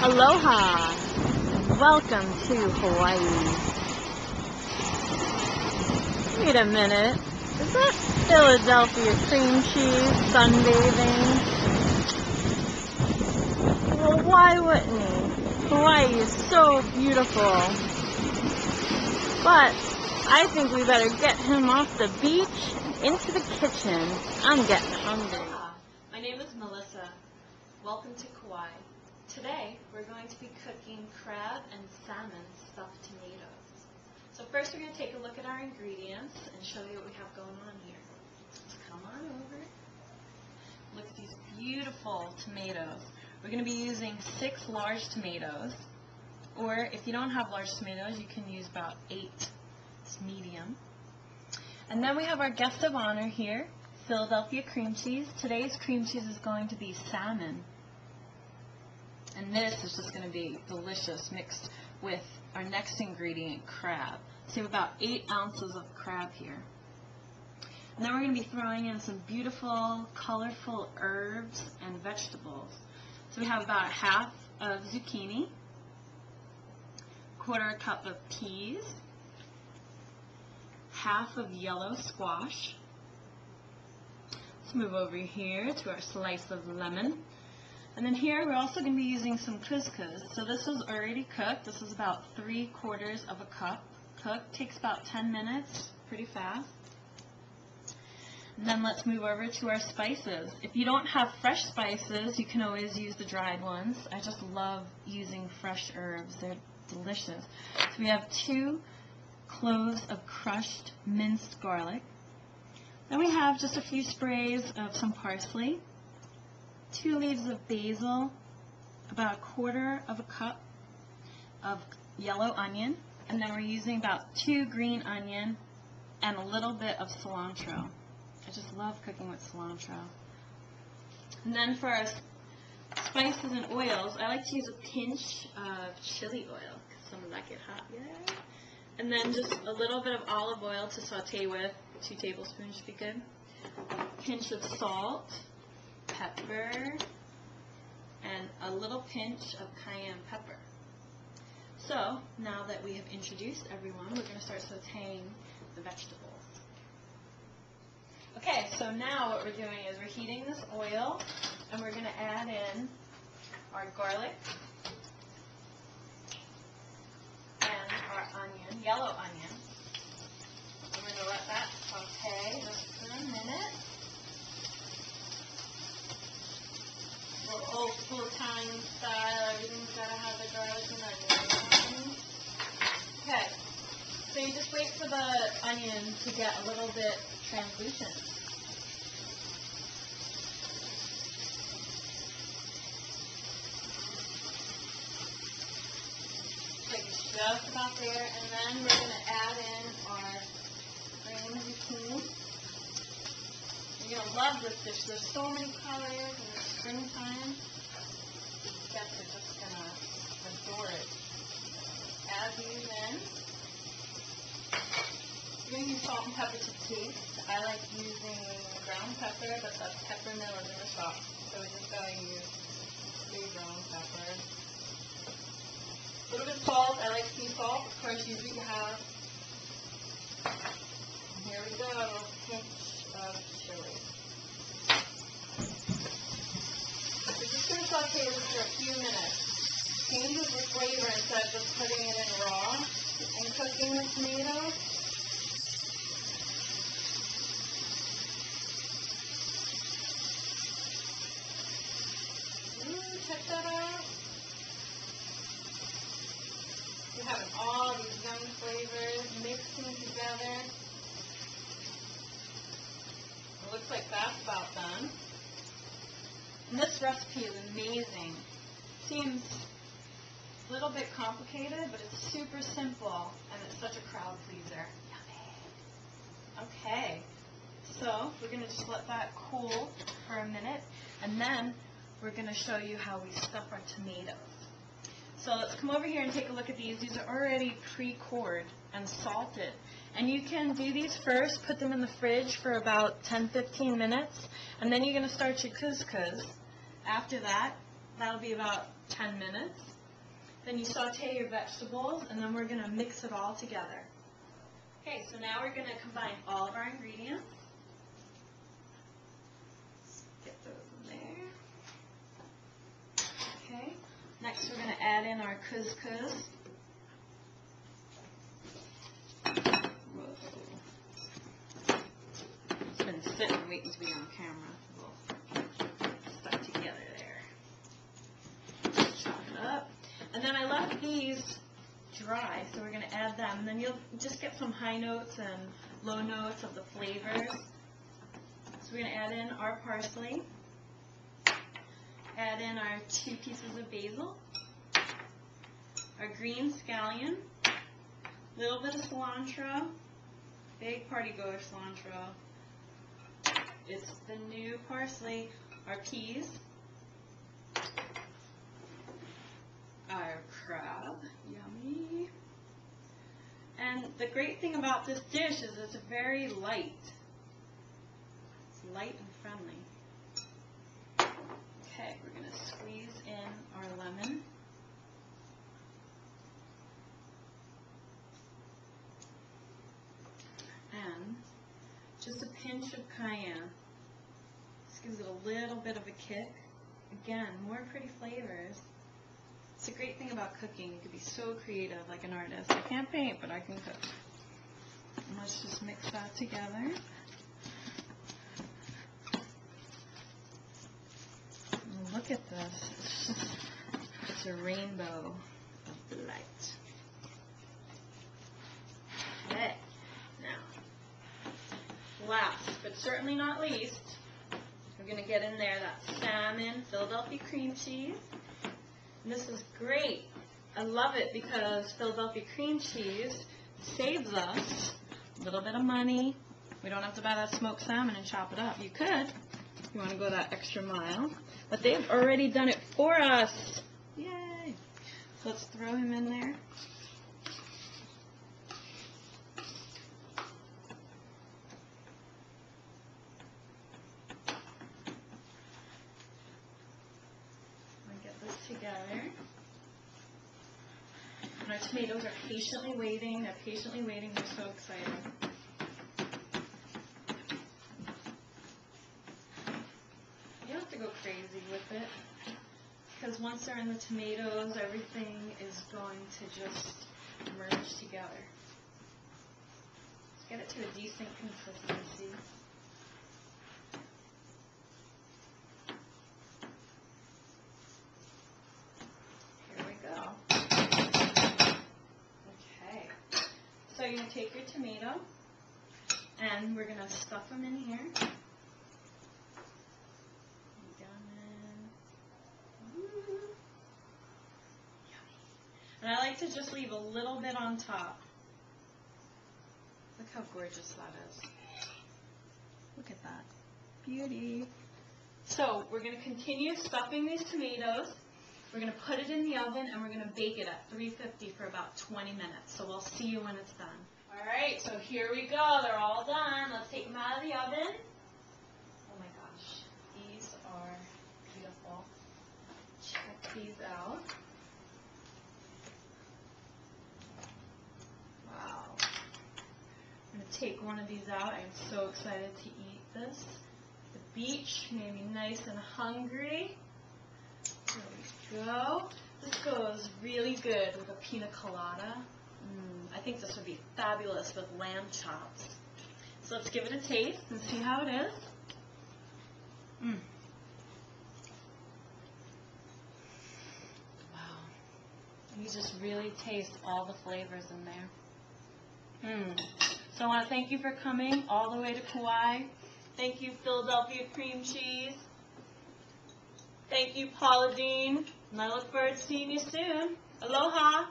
Aloha! Welcome to Hawaii. Wait a minute. Is that Philadelphia cream cheese sunbathing? Well, why wouldn't he? Hawaii is so beautiful. But I think we better get him off the beach and into the kitchen. I'm getting hungry. My name is Melissa. Welcome to Kauai. Today, we're going to be cooking crab and salmon stuffed tomatoes. So first we're going to take a look at our ingredients and show you what we have going on here. So come on over. Look at these beautiful tomatoes. We're going to be using 6 large tomatoes, or if you don't have large tomatoes, you can use about 8. It's medium. And then we have our guest of honor here, Philadelphia cream cheese. Today's cream cheese is going to be salmon. And this is just going to be delicious mixed with our next ingredient, crab. So we have about 8 ounces of crab here. And then we're going to be throwing in some beautiful, colorful herbs and vegetables. So we have about half of zucchini, 1/4 cup of peas, half of yellow squash. Let's move over here to our slice of lemon. And then here we're also going to be using some couscous. So this is already cooked. This is about 3/4 of a cup cooked. Takes about 10 minutes, pretty fast. And then let's move over to our spices. If you don't have fresh spices, you can always use the dried ones. I just love using fresh herbs. They're delicious. So we have 2 cloves of crushed minced garlic. Then we have just a few sprays of some parsley, 2 leaves of basil, about 1/4 of a cup of yellow onion, and then we're using about 2 green onion and a little bit of cilantro. I just love cooking with cilantro. And then for our spices and oils, I like to use a pinch of chili oil because some like it hot, yeah. And then just a little bit of olive oil to saute with. 2 tablespoons should be good. A pinch of salt, pepper, and a little pinch of cayenne pepper. So now that we have introduced everyone, we're going to start sauteing the vegetables. Okay, so now what we're doing is we're heating this oil, and we're going to add in our garlic and our onion, yellow onion. And we're going to let that saute just for a minute. Old school Italian style, everything's got to have the garlic and onion. Okay, so you just wait for the onion to get a little bit translucent. Like just about there, and then we're going to add in our green zucchini. You're going to love this dish. There's so many colors in the springtime. The guests are just going to adore it. Add these in. You're going to use salt and pepper to taste. I like using ground pepper, but the peppermint is in the shop. So we just got to use 3 ground peppers. A little bit of salt. I like sea salt. Of course, you do have. And here we go. A little pinch of chili. We're just going to saute this for a few minutes. Changes the flavor instead of just putting it in raw and cooking the tomatoes. Ooh, check that out. You're having all these yummy flavors mixing together. It looks like that's about done. And this recipe is amazing. Seems a little bit complicated, but it's super simple, and it's such a crowd pleaser. Yummy. Okay, so we're going to just let that cool for a minute, and then we're going to show you how we stuff our tomatoes. So let's come over here and take a look at these. These are already pre-cored and salted. And you can do these first, put them in the fridge for about 10-15 minutes, and then you're going to start your couscous. After that, that'll be about 10 minutes. Then you saute your vegetables, and then we're going to mix it all together. Okay, so now we're going to combine all of our ingredients. Get those in there. Okay, next we're going to add in our couscous. It's been sitting waiting to be on camera. We'll stuck together there. Chop it up. And then I left these dry, so we're going to add them. And then you'll just get some high notes and low notes of the flavors. So we're going to add in our parsley. Add in our 2 pieces of basil. Our green scallion. A little bit of cilantro. Big party goer cilantro. It's the new parsley. Our peas. Our crab. Yummy. And the great thing about this dish is it's very light. It's light and friendly. Okay, we're going to squeeze in our lemon. And just a pinch of cayenne. This gives it a little bit of a kick. Again, more pretty flavors. It's a great thing about cooking. You can be so creative like an artist. I can't paint, but I can cook. And let's just mix that together. And look at this. It's a rainbow of light. Okay. Now, last but certainly not least, we're going to get in there that salmon Philadelphia cream cheese. And this is great. I love it because Philadelphia cream cheese saves us a little bit of money. We don't have to buy that smoked salmon and chop it up. You could, if you want to go that extra mile. But they've already done it for us. Yay! So let's throw him in there. Together. And our tomatoes are patiently waiting. They're patiently waiting. They're so excited. You don't have to go crazy with it because once they're in the tomatoes, everything is going to just merge together. Let's get it to a decent consistency. So you're going to take your tomato, and we're going to stuff them in here. And I like to just leave a little bit on top. Look how gorgeous that is. Look at that. Beauty. So we're going to continue stuffing these tomatoes. We're going to put it in the oven, and we're going to bake it at 350 for about 20 minutes. So we'll see you when it's done. All right, so here we go. They're all done. Let's take them out of the oven. Oh my gosh, these are beautiful. Check these out. Wow. I'm going to take one of these out. I am so excited to eat this. The beach made me nice and hungry. There we go. This goes really good with a pina colada. I think this would be fabulous with lamb chops. So let's give it a taste and see how it is. Wow. You just really taste all the flavors in there. So I want to thank you for coming all the way to Kauai. Thank you, Philadelphia cream cheese. Thank you, Paula Dean. And I look forward to seeing you soon. Aloha.